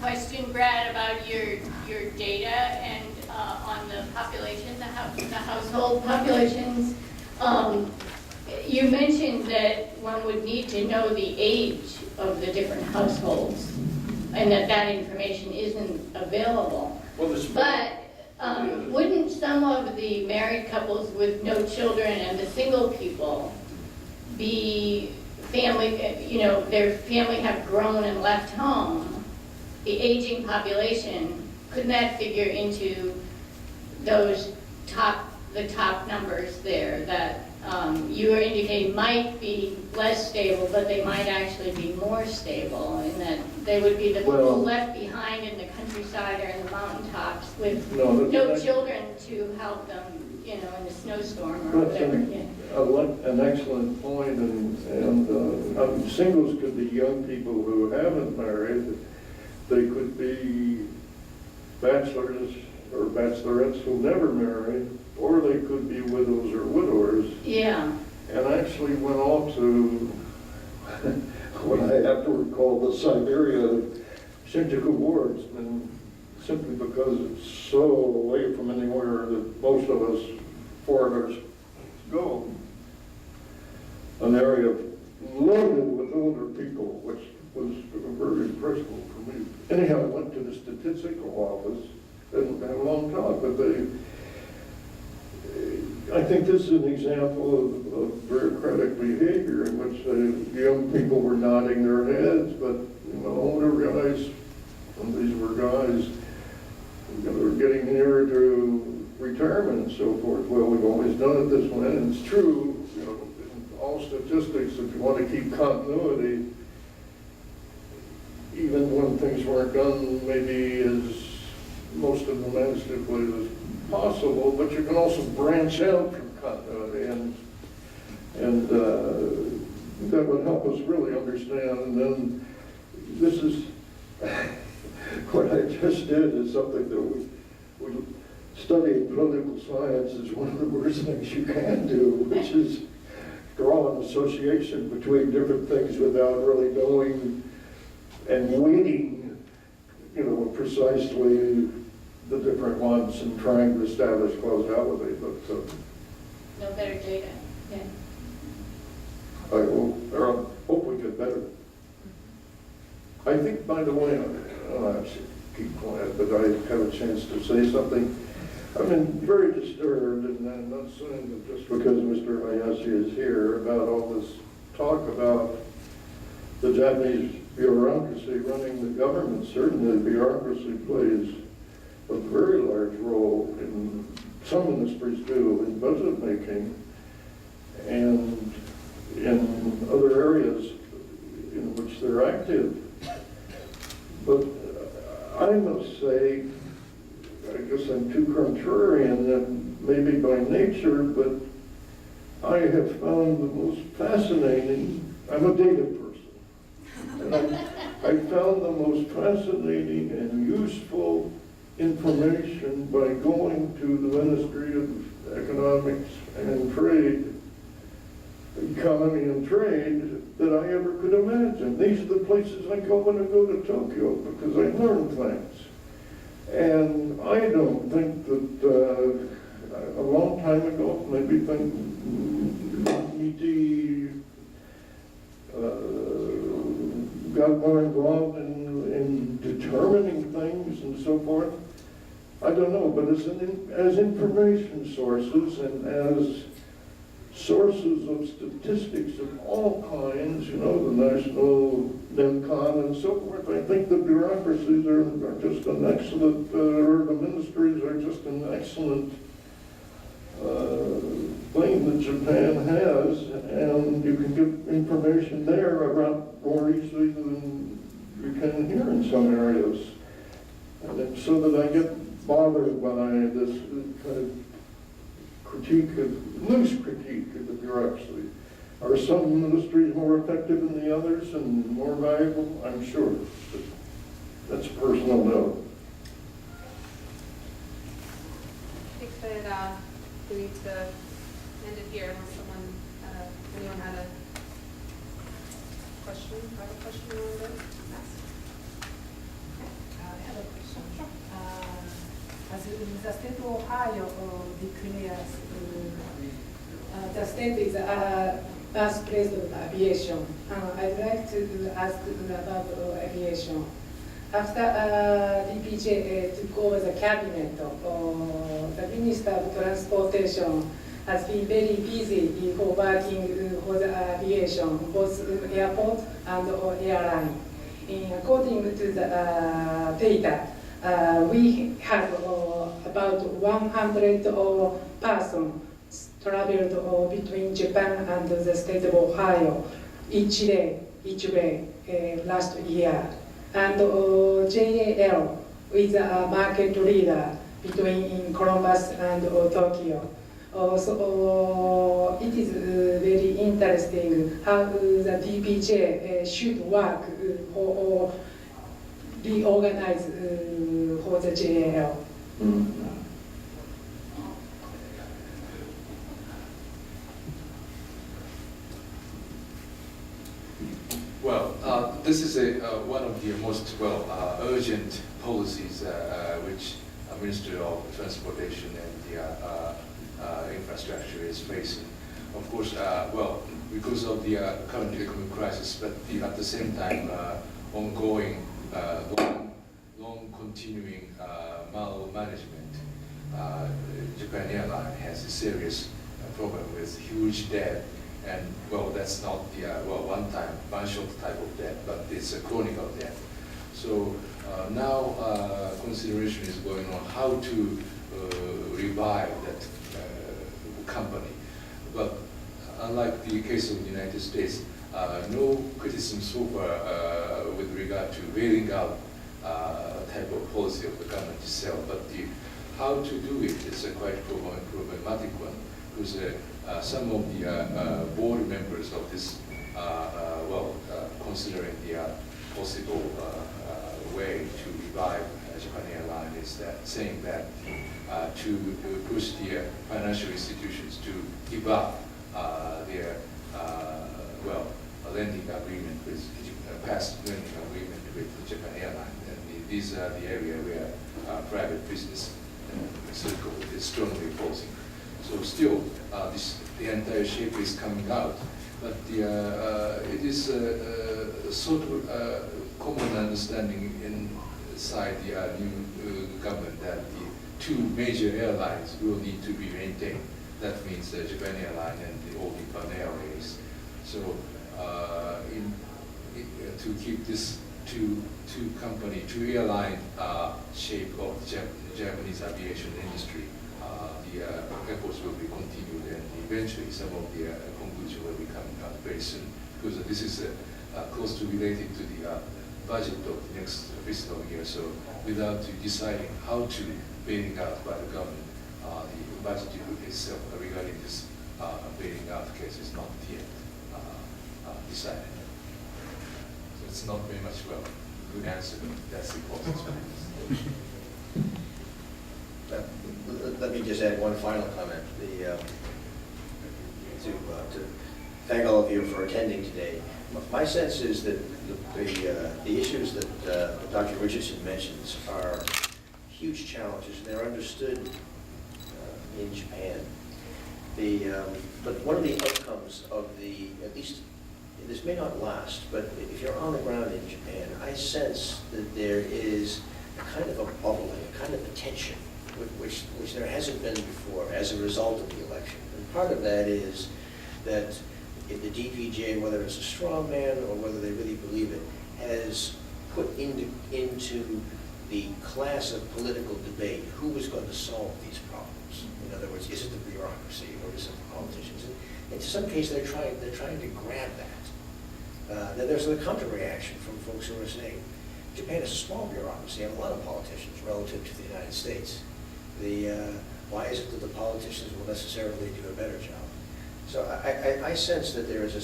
question, Brad, about your data and on the population, the household populations. You mentioned that one would need to know the age of the different households, and that information isn't available. Well, But wouldn't some of the married couples with no children and the single people be family, their family have grown and left home, the aging population, couldn't that figure into those the top numbers there that you were indicating might be less stable, but they might actually be more stable in that they would be the people left behind in the countryside or in the mountaintops with no children to help them, in the snowstorm or whatever. An excellent point, and singles could be young people who haven't married. They could be bachelors or bachelorettes who never married, or they could be widows or widowers. Yeah. And actually went off to what I afterward called the Siberia Shinjuku Wards, and simply because it's so away from anywhere that most of us foreigners go. An area loaded with older people, which was very impressive for me. Anyhow, I went to the statistical office and had a long talk, but I think this is an example of bureaucratic behavior in which young people were nodding their heads, but older guys, and these were guys, they were getting nearer to retirement and so forth. Well, we've always done it this way, and it's true. In all statistics, if you want to keep continuity, even when things weren't done maybe as most of them administratively as possible, but you can also branch out from continuity, and that would help us really understand. And then this is what I just did is something that we studying political science is one of the worst things you can do, which is draw an association between different things without really knowing and weighting, precisely the different ones and trying to establish causality. But No better data. Yeah. I hope we get better. I think, by the way, I should keep quiet, but I have a chance to say something. I've been very disturbed, and I'm not saying that just because Mr. Hayashi is here, about all this talk about the Japanese bureaucracy running the government. Certainly bureaucracy plays a very large role in some industries too, in budget making and in other areas in which they're active. But I must say, I guess I'm too contrarian, that maybe by nature, but I have found the most fascinating, I'm a data person, and I found the most fascinating and useful information by going to the Ministry of Economics and Trade, Economy and Trade, that I ever could imagine. These are the places I go when I go to Tokyo because I learn things. And I don't think that a long time ago, maybe E.T. got more involved in determining things and so forth. I don't know, but as information sources and as sources of statistics of all kinds, the national NIMCON and so forth, I think the bureaucracies are just an excellent, or the ministries are just an excellent thing that Japan has, and you can get information there about more easily than you can here in some areas. And it's so that I get bothered by this kind of loose critique of the bureaucracy. Are some ministries more effective than the others and more valuable? I'm sure. But that's a personal note. I think that we need to end it here unless anyone had a question? I have a question you wanted to ask? have a question. As the state of Ohio declares, the state is birthplace of aviation. I'd like to ask about aviation. After DPJ took over the cabinet, the Minister of Transportation has been very busy for working for the aviation, both airport and airline. According to the data, we have about 100 persons traveled between Japan and the state of Ohio each way last year. And JAL is a market leader between Columbus and Tokyo. So it is very interesting how the DPJ should work or reorganize for the JAL. Well, this is one of the most urgent policies which Minister of Transportation and the Infrastructure is facing. Of course, because of the current economic crisis, but at the same time, ongoing, long continuing malmanagement. Japan Airlines has a serious problem with huge debt. And well, that's not the one-shot type of debt, but it's a chronicle debt. So now consideration is going on how to revive that company. But unlike the case of the United States, no criticism so far with regard to bailing out type of policy of the government itself. But how to do it is a quite problematic one, because some of the board members of this, considering the possible way to revive Japan Airlines is that saying that to push the financial institutions to give up their lending agreement with past lending agreement with Japan Airlines, and these are the area where private business circle is strongly opposing. So still, the entire shape is coming out, but it is sort of common understanding inside the new government that the two major airlines will need to be maintained. That means Japan Airlines and the All Nippon Airways. So to keep this two airline shape of the Japanese aviation industry, the efforts will be continued, and eventually some of the conclusion will be coming out very soon, because this is closely related to the budget of the next fiscal year. So without deciding how to bailing out by the government, the budget itself regarding this bailing out case is not yet decided. So it's not very much good answer, but that's the process. Let me just add one final comment. To thank all of you for attending today. My sense is that the issues that Dr. Richardson mentions are huge challenges, and they're understood in Japan. But one of the outcomes of at least, this may not last, but if you're on the ground in Japan, I sense that there is a kind of a bubbling, a kind of a tension, which there hasn't been before as a result of the election. And part of that is that if the DPJ, whether it's a straw man or whether they really believe it, has put into the class of political debate who is going to solve these problems. In other words, is it the bureaucracy or is it the politicians? And to some case, they're trying to grab that. Then there's a counter-reaction from folks who are saying, Japan is a small bureaucracy and a lot of politicians relative to the United States. Why is it that the politicians will necessarily do a better job? So I sense that there is a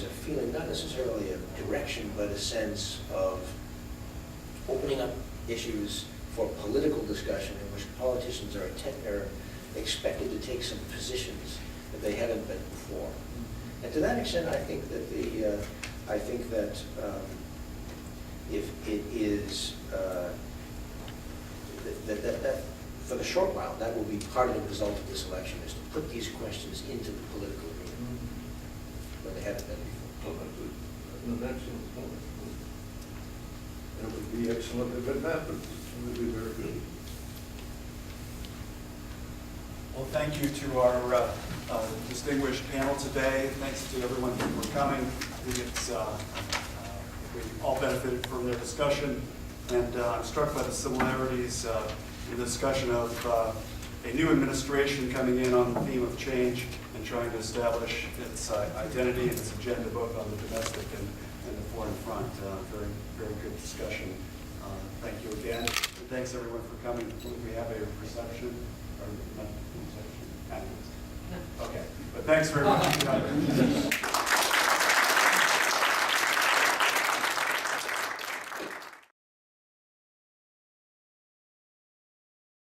feeling, not necessarily of direction, but a sense of opening up issues for political discussion in which politicians are expected to take some positions that they haven't been before. And to that extent, I think that if it is that for the short while, that will be part of the result of this election, is to put these questions into the political arena when they haven't been before. Well, that's an excellent point. It would be excellent if it happened. It would be very good. Well, thank you to our distinguished panel today. Thanks to everyone for coming. I think we all benefited from their discussion, and I'm struck by the similarities in the discussion of a new administration coming in on the theme of change and trying to establish its identity and its agenda both on the domestic and the foreign front. Very, very good discussion. Thank you again. And thanks everyone for coming. Will we have a reception? Or not reception? Okay. But thanks very much for coming.